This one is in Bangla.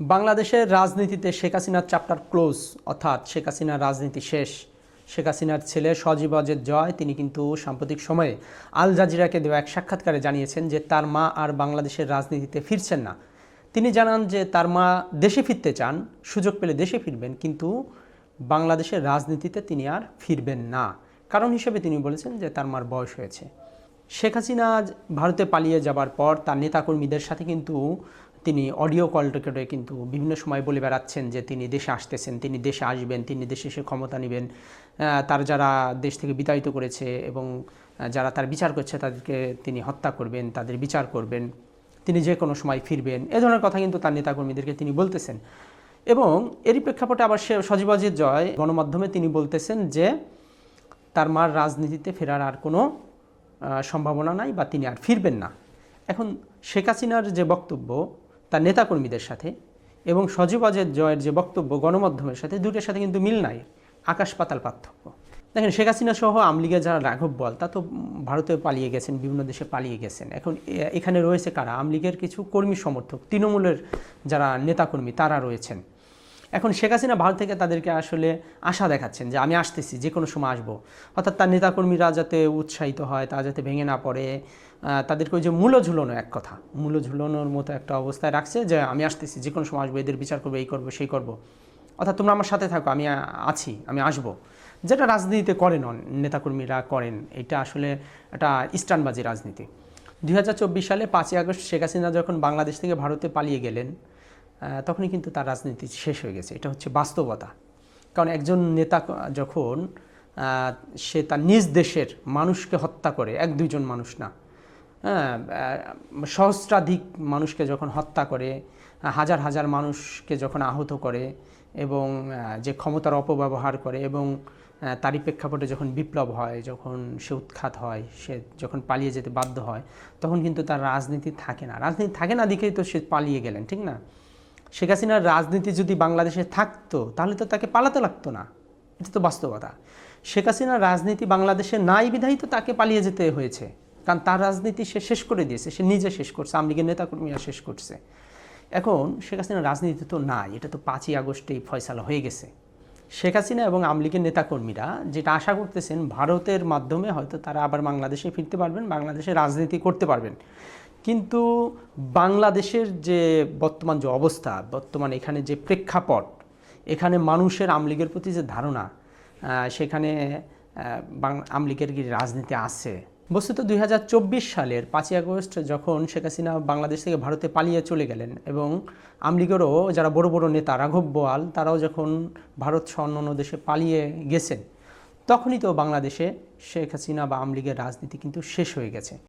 বাংলাদেশের রাজনীতিতে শেখ হাসিনার চ্যাপ্টার ক্লোজ, অর্থাৎ শেখ হাসিনার রাজনীতি শেষ। শেখ হাসিনার ছেলে সজীব ওয়াজেদ জয় তিনি কিন্তু সাম্প্রতিক সময়ে আল জাজিরাকে দেওয়া এক সাক্ষাৎকারে জানিয়েছেন যে তার মা আর বাংলাদেশের রাজনীতিতে ফিরছেন না। তিনি জানান যে তার মা দেশে ফিরতে চান, সুযোগ পেলে দেশে ফিরবেন, কিন্তু বাংলাদেশের রাজনীতিতে তিনি আর ফিরবেন না। কারণ হিসেবে তিনি বলেছেন যে তার মার বয়স হয়েছে। শেখ হাসিনা ভারতে পালিয়ে যাবার পর তার নেতাকর্মীদের সাথে কিন্তু তিনি অডিও কল রেকর্ডে কিন্তু বিভিন্ন সময় বলে বেড়াচ্ছেন যে তিনি দেশে আসতেছেন, তিনি দেশে আসবেন, তিনি দেশে এসে ক্ষমতা নেবেন, তার যারা দেশ থেকে বিতাড়িত করেছে এবং যারা তার বিচার করছে তাদেরকে তিনি হত্যা করবেন, তাদের বিচার করবেন, তিনি যে কোনো সময় ফিরবেন, এ ধরনের কথা কিন্তু তার নেতাকর্মীদেরকে তিনি বলতেছেন। এবং এরই প্রেক্ষাপটে আবার সজীব ওয়াজেদ জয় গণমাধ্যমে তিনি বলতেছেন যে তার মার রাজনীতিতে ফেরার আর কোনো সম্ভাবনা নাই বা তিনি আর ফিরবেন না। এখন শেখ হাসিনার যে বক্তব্য তার নেতাকর্মীদের সাথে এবং সজীব ওয়াজেদ জয়ের যে বক্তব্য গণমাধ্যমের সাথে, দুটোর সাথে কিন্তু মিল নাই, আকাশ পাতাল পার্থক্য। দেখেন, শেখ হাসিনা সহ আওয়ামী লীগের যারা রাঘব বোয়াল তা তো ভারতে পালিয়ে গেছেন, বিভিন্ন দেশে পালিয়ে গেছেন। এখন এখানে রয়েছে কারা? আওয়ামী লীগের কিছু কর্মী সমর্থক, তৃণমূলের যারা নেতাকর্মী তারা রয়েছেন। এখন শেখ হাসিনা ভারত থেকে তাদেরকে আসলে আশা দেখাচ্ছেন যে আমি আসতেছি, যে কোনো সময় আসবো। অর্থাৎ তার নেতাকর্মীরা যাতে উৎসাহিত হয়, তা যাতে ভেঙে না পড়ে, তাদেরকে ওই যে মূল্য ঝুলানো, এক কথা মূল্য ঝুলানোর মতো একটা অবস্থায় রাখছে যে আমি আসতেছি, যে কোনো সময় আসবো, এদের বিচার করবো, এই করবো, সেই করবো। অর্থাৎ তোমরা আমার সাথে থাকো, আমি আছি, আমি আসবো। যেটা রাজনীতিতে করেন নেতাকর্মীরা করেন, এটা আসলে একটা স্টানবাজি রাজনীতি। 2024 সালে 5ই আগস্ট শেখ হাসিনা যখন বাংলাদেশ থেকে ভারতে পালিয়ে গেলেন, তখনই কিন্তু তার রাজনীতি শেষ হয়ে গেছে। এটা হচ্ছে বাস্তবতা। কারণ একজন নেতা যখন সে তার নিজ দেশের মানুষকে হত্যা করে, এক দুইজন মানুষ না, সহস্রাধিক মানুষকে যখন হত্যা করে, হাজার হাজার মানুষকে যখন আহত করে এবং যে ক্ষমতার অপব্যবহার করে, এবং তারই প্রেক্ষাপটে যখন বিপ্লব হয়, যখন সে উৎখাত হয়, সে যখন পালিয়ে যেতে বাধ্য হয়, তখন কিন্তু তার রাজনীতি থাকে না। রাজনীতি থাকে না দেখেই তো সে পালিয়ে গেলেন, ঠিক না? শেখ হাসিনার রাজনীতি যদি বাংলাদেশে থাকতো তাহলে তো তাকে পালাতে লাগতো না। এটা তো বাস্তবতা। শেখ হাসিনার রাজনীতি বাংলাদেশে নাই বিধায়ী তো তাকে পালিয়ে যেতে হয়েছে। কারণ তার রাজনীতি সে শেষ করে দিয়েছে, সে নিজে শেষ করছে, আওয়ামী লীগের নেতাকর্মীরা শেষ করছে। এখন শেখ হাসিনার রাজনীতি তো নাই, এটা তো 5ই আগস্টেই ফয়সালা হয়ে গেছে। শেখ হাসিনা এবং আওয়ামী লীগের নেতাকর্মীরা যেটা আশা করতেছেন, ভারতের মাধ্যমে হয়তো তারা আবার বাংলাদেশে ফিরতে পারবেন, বাংলাদেশে রাজনীতি করতে পারবেন। কিন্তু বাংলাদেশের যে বর্তমান যে অবস্থা, বর্তমান এখানে যে প্রেক্ষাপট, এখানে মানুষের আওয়ামী লীগের প্রতি যে ধারণা, সেখানে আওয়ামী লীগের কি রাজনীতি আছে? বস্তুত 2024 সালের 5ই আগস্ট যখন শেখ হাসিনা বাংলাদেশ থেকে ভারতে পালিয়ে চলে গেলেন এবং আওয়ামী লীগেরও যারা বড় বড় নেতা, রাঘব বোয়াল, তারাও যখন ভারত সহ অন্যান্য দেশে পালিয়ে গেছেন, তখনই তো বাংলাদেশে শেখ হাসিনা বা আওয়ামী লীগের রাজনীতি কিন্তু শেষ হয়ে গেছে।